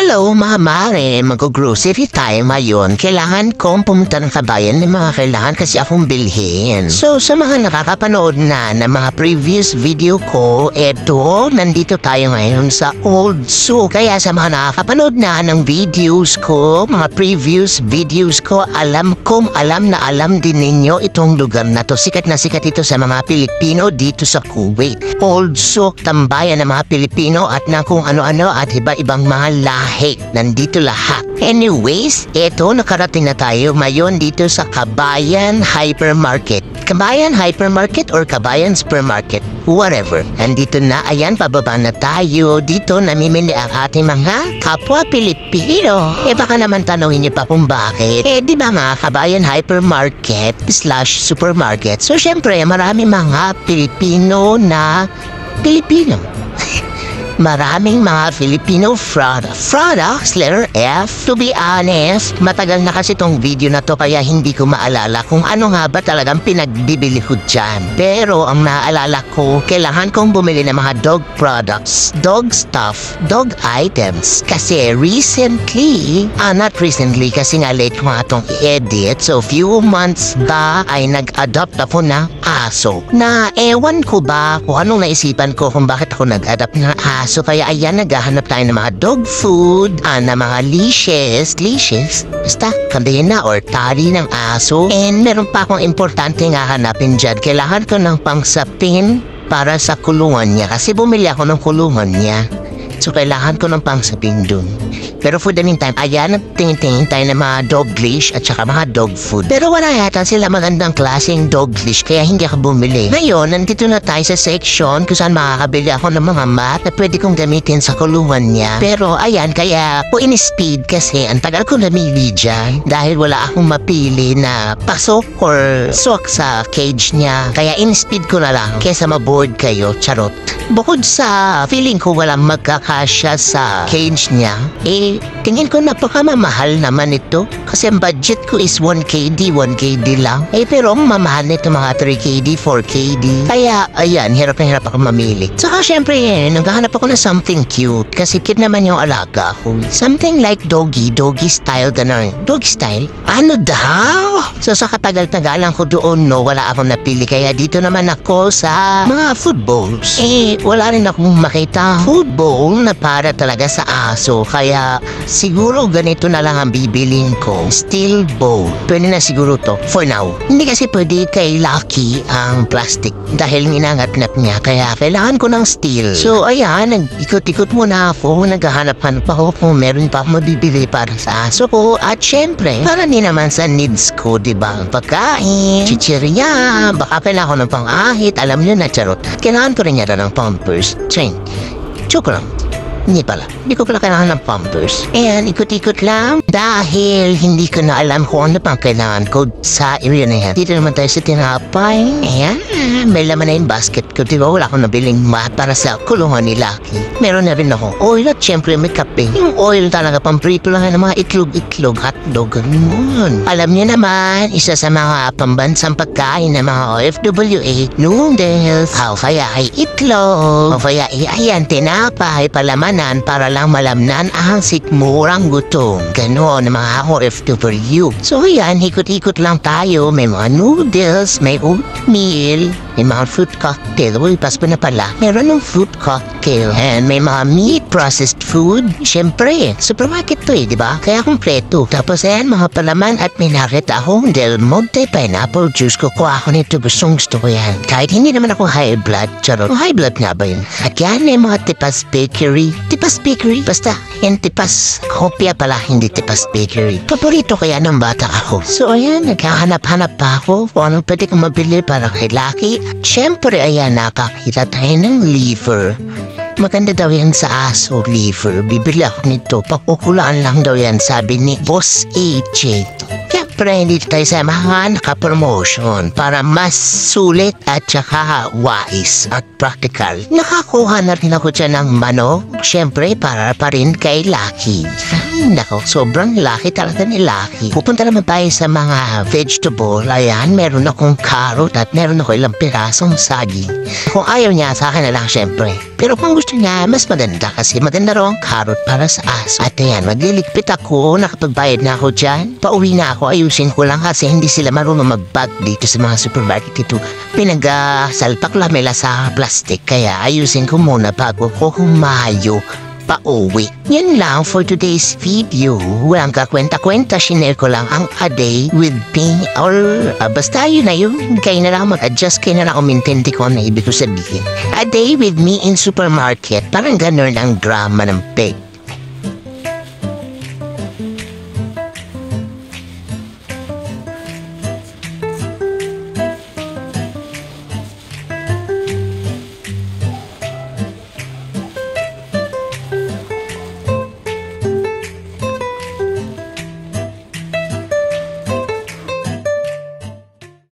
Hello mga mare, mag-grocery tayo ngayon. Kailangan kong pumunta ng kabayan ng mga kailangan kasi akong bilhin. So sa mga nakakapanood na ng mga previous video ko, eto, nandito tayo ngayon sa Old Zoo. Kaya sa mga nakakapanood na ng videos ko, mga previous videos ko, alam na alam din ninyo itong lugar na to. Sikat na sikat ito sa mga Pilipino dito sa Kuwait. Old Zoo, tambayan ng mga Pilipino at na kung ano-ano at iba-ibang mga lahi. Nandito lahat. Anyways, eto nakarating na tayo ngayon dito sa Kabayan Hypermarket. Kabayan Hypermarket or Kabayan Supermarket, whatever. Nandito na, ayan, pababa na tayo. Dito namimili ang ating mga kapwa Pilipino. Baka naman tanongin niyo pa kung bakit. Di ba nga, Kabayan Hypermarket / Supermarket. So, syempre, marami mga Pilipino na Pilipino. Maraming mga Filipino products, letter F. To be honest, matagal na kasi tong video na to kaya hindi ko maalala kung ano nga ba talagang pinagbibili ko dyan. Pero ang naaalala ko, kailangan kong bumili ng mga dog products, dog stuff, dog items. Kasi not recently kasi nga late ko nga itong i-edit. So few months ba ay nag-adopt ako ng aso. Na ewan ko ba kung anong naisipan ko kung bakit ako nag-adopt ng aso. So kaya ayan, naghahanap tayo ng mga dog food, na mga leashes, basta kadena or tali ng aso. And meron pa akong importante nga hanapin dyan. Kailangan ko ng pangsapin para sa kulungan niya kasi bumili ako ng kulungan niya. So kailangan ko ng pangsapin dun. Pero for the meantime, ayan, tingin-tingin tayo ng mga dog leash at saka mga dog food. Pero wala yata sila magandang klaseng dog leash kaya hindi ako bumili. Ngayon, nandito na tayo sa section kung saan makakabili ako ng mga mat na pwede kong gamitin sa kulungan niya. Pero ayan, kaya po in-speed kasi ang tagal ko namili dyan dahil wala akong mapili na pasok or swak sa cage niya. Kaya in-speed ko na lang kesa maboard kayo, charot. Bukod sa feeling ko walang magkakasya sa cage niya, tingin ko napakamamahal naman ito. Kasi ang budget ko is 1KD lang. Pero ang mamahal nito mga 3KD, 4KD. Kaya, ayan, hirap na hirap ako mamili. Saka syempre, naghahanap ako ng something cute. Kasi cute naman yung alaga ko. Something like doggy style, gano'n. Doggy style? Ano daw? So sa katagal-tagalan ko doon, wala akong napili. Kaya dito naman ako sa mga food bowls. Wala rin akong makita food bowl na para talaga sa aso. Kaya siguro ganito na lang ang bibilin ko. Steel bowl. Pwede na siguro to for now. Hindi kasi pwede kay Lucky ang plastic dahil ninangatnap niya. Kaya kailangan ko ng steel. So ayan, nag-ikot-ikot muna ako. Naghahanap-hanap ako kung meron pa akong mabibili para sa aso ko. At syempre, para din naman sa needs ko, diba? Pagkain, chichirya, baka kailangan ko ng pang-ahit. Alam niyo na, charot. Kailangan ko rin yata ng pampers. Train. Joke lang. Hindi pala. Hindi ko pala kailangan ng pampers. Ayan, ikot-ikot lang. Dahil hindi ko na alam kung ano pang kailangan ko sa area na yan. Dito naman tayo sa tinapay. Ayan, may laman na yung basket ko. Diba wala akong nabiling mat para sa kulungan ni Lucky. Meron na rin ako oil at syempre may kape. Yung oil talaga pamprito lang ng mga itlog, hotdog, ganun. Alam niyo naman, isa sa mga pambansang pagkain ng mga OFWA, noodles, o kaya ay itlog, o kaya ay ayan, tinapay, palaman para lang malamnan ang sikmurang gutom. Ganon ang mga OFW. So yan, ikot-ikot lang tayo. May mga noodles, may oatmeal, may mga fruit cocktail. Uy, pas pa na pala. Meron ng fruit cocktail. And may mga meat processed food. Siyempre, supermarket to diba? Kaya kumpleto. Tapos ayan, mga palaman at may nakita akong Del Monte pineapple juice. Kukuha ako nito. Gusto ko yan. Kahit hindi naman ako high blood. Charot. High blood nga ba yun? At yan, may mga Tipas Bakery. Tipas Bakery? Basta, yan Tipas. Kopya pala, hindi Tipas Bakery. Paborito kaya ng bata ako. So ayan, naghahanap-hanap pa ako kung anong pwede kong mabili para kay Lucky. At syempre, ayan, nakakita tayo ng liver. Maganda daw yan sa aso, liver. Bibili ako nito. Pakukulaan lang daw yan, sabi ni Boss AJ. Kaya syempre hindi tayo sa mga naka-promotion para mas sulit at saka wise at practical. Nakakuha na rin ako dyan ng manok, syempre para pa rin kay Lucky. Ay, nako, sobrang laki talaga ni Lucky. Pupunta naman tayo sa mga vegetable. Ayan, meron akong carrot at meron ako ilang pirasong saging. Kung ayaw niya, sa akin na lang syempre. Pero kung gusto niya, mas maganda kasi maganda raw ang carrot para sa aso. At ayan, magliligpit ako, nakapagbayad na ako dyan. Pauwi na ako, ayusin ko lang kasi hindi sila marunong mag-bag dito sa mga supermarket ito. Pinag-salpak lamela sa plastic, kaya ayusin ko muna bago ko humayo pauwi. Yan lang for today's video. Walang kakwenta-kwenta, shinare ko lang ang a day with me or basta yun na yun. Kayo na lang mag-adjust, kayo na lang umintindi ko na ibig ko sabihin. A day with me in supermarket, parang ganun ang drama ng pig.